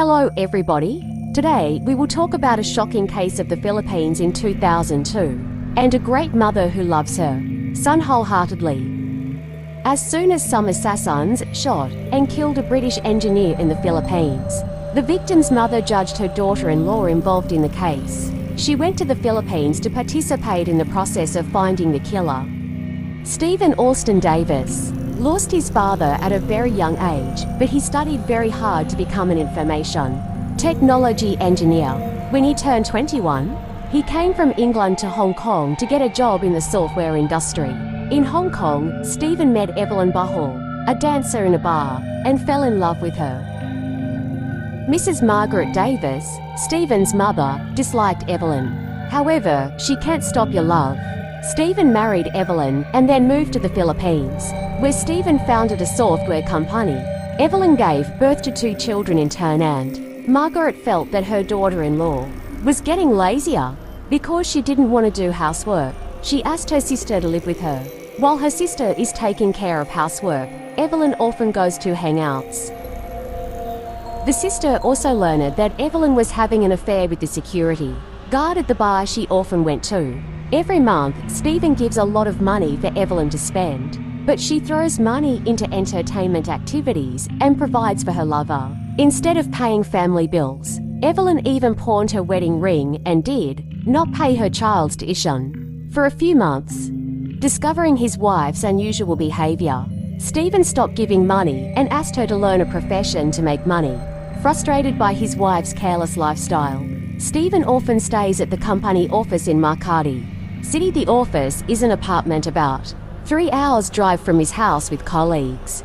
Hello everybody. Today we will talk about a shocking case of the Philippines in 2002 and a great mother who loves her son wholeheartedly. As soon as some assassins shot and killed a British engineer in the Philippines, the victim's mother judged her daughter-in-law involved in the case. She went to the Philippines to participate in the process of finding the killer. Stephen Alston Davis lost his father at a very young age, but he studied very hard to become an information technology engineer. When he turned 21, he came from England to Hong Kong to get a job in the software industry. In Hong Kong, Stephen met Evelyn Bahal, a dancer in a bar, and fell in love with her. Mrs. Margaret Davis, Stephen's mother, disliked Evelyn. However, she can't stop your love. Stephen married Evelyn and then moved to the Philippines, where Stephen founded a software company. Evelyn gave birth to 2 children in turn, and Margaret felt that her daughter-in-law was getting lazier. Because she didn't want to do housework, she asked her sister to live with her. While her sister is taking care of housework, Evelyn often goes to hangouts. The sister also learned that Evelyn was having an affair with the security guard at the bar she often went to. Every month, Stephen gives a lot of money for Evelyn to spend, but she throws money into entertainment activities and provides for her lover. Instead of paying family bills, Evelyn even pawned her wedding ring and did not pay her child's tuition. For a few months, discovering his wife's unusual behavior, Stephen stopped giving money and asked her to learn a profession to make money. Frustrated by his wife's careless lifestyle, Stephen often stays at the company office in Makati City. The office is an apartment about 3 hours drive from his house with colleagues.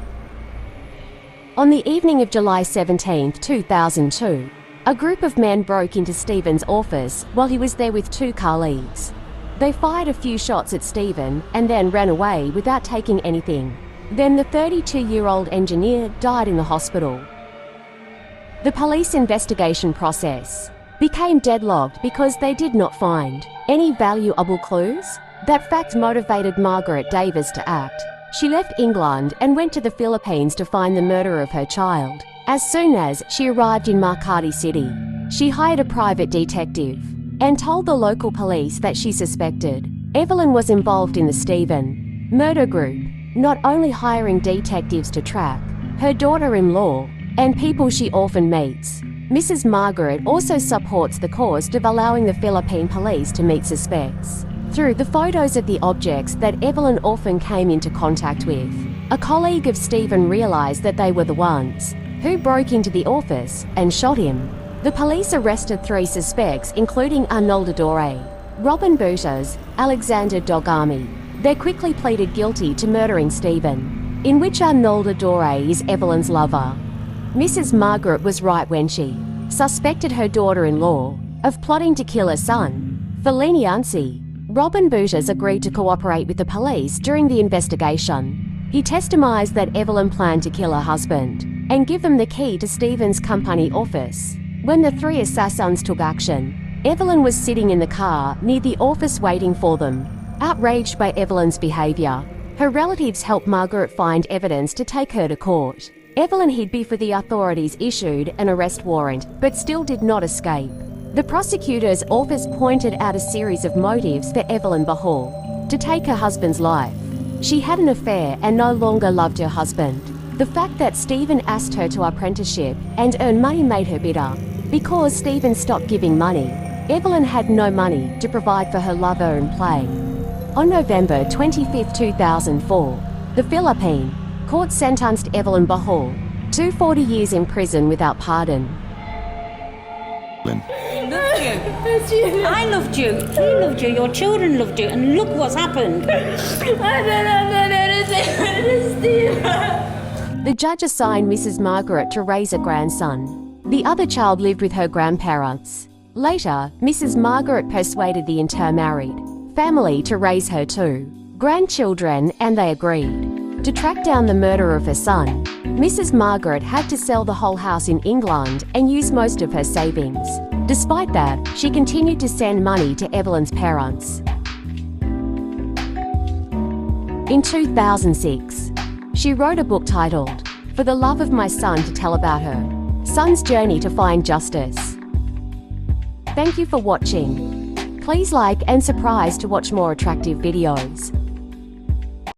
On the evening of July 17, 2002, a group of men broke into Stephen's office while he was there with 2 colleagues. They fired a few shots at Stephen and then ran away without taking anything. Then the 32-year-old engineer died in the hospital. The police investigation process became deadlocked because they did not find any valuable clues. That fact motivated Margaret Davis to act. She left England and went to the Philippines to find the murderer of her child. As soon as she arrived in Makati City, she hired a private detective and told the local police that she suspected Evelyn was involved in the Stephen murder group, not only hiring detectives to track her daughter-in-law and people she often meets. Mrs. Margaret also supports the cause of allowing the Philippine police to meet suspects through the photos of the objects that Evelyn often came into contact with. A colleague of Stephen realized that they were the ones who broke into the office and shot him. The police arrested 3 suspects, including Arnoldo Dore, Robin Butas, Alexander Dogami. They quickly pleaded guilty to murdering Stephen, in which Arnoldo Dore is Evelyn's lover. Mrs. Margaret was right when she suspected her daughter-in-law of plotting to kill her son. For leniency, Robin Butas agreed to cooperate with the police during the investigation. He testified that Evelyn planned to kill her husband and give them the key to Stephen's company office. When the 3 assassins took action, Evelyn was sitting in the car near the office waiting for them. Outraged by Evelyn's behavior, her relatives helped Margaret find evidence to take her to court. Evelyn hid before the authorities issued an arrest warrant, but still did not escape. The prosecutor's office pointed out a series of motives for Evelyn Bahal to take her husband's life. She had an affair and no longer loved her husband. The fact that Stephen asked her to apprenticeship and earn money made her bitter. Because Stephen stopped giving money, Evelyn had no money to provide for her lover and play. On November 25, 2004, the Philippine court sentenced Evelyn Bahal to 40 years in prison without pardon. I loved you. He loved you. Your children loved you. And look what's happened. I don't have anything to Steve. The judge assigned Mrs. Margaret to raise a grandson. The other child lived with her grandparents. Later, Mrs. Margaret persuaded the intermarried family to raise her 2 grandchildren, and they agreed to track down the murderer of her son. Mrs. Margaret had to sell the whole house in England and use most of her savings. Despite that, she continued to send money to Evelyn's parents. In 2006, she wrote a book titled For the Love of My Son to tell about her son's journey to find justice. Thank you for watching. Please like and subscribe to watch more attractive videos.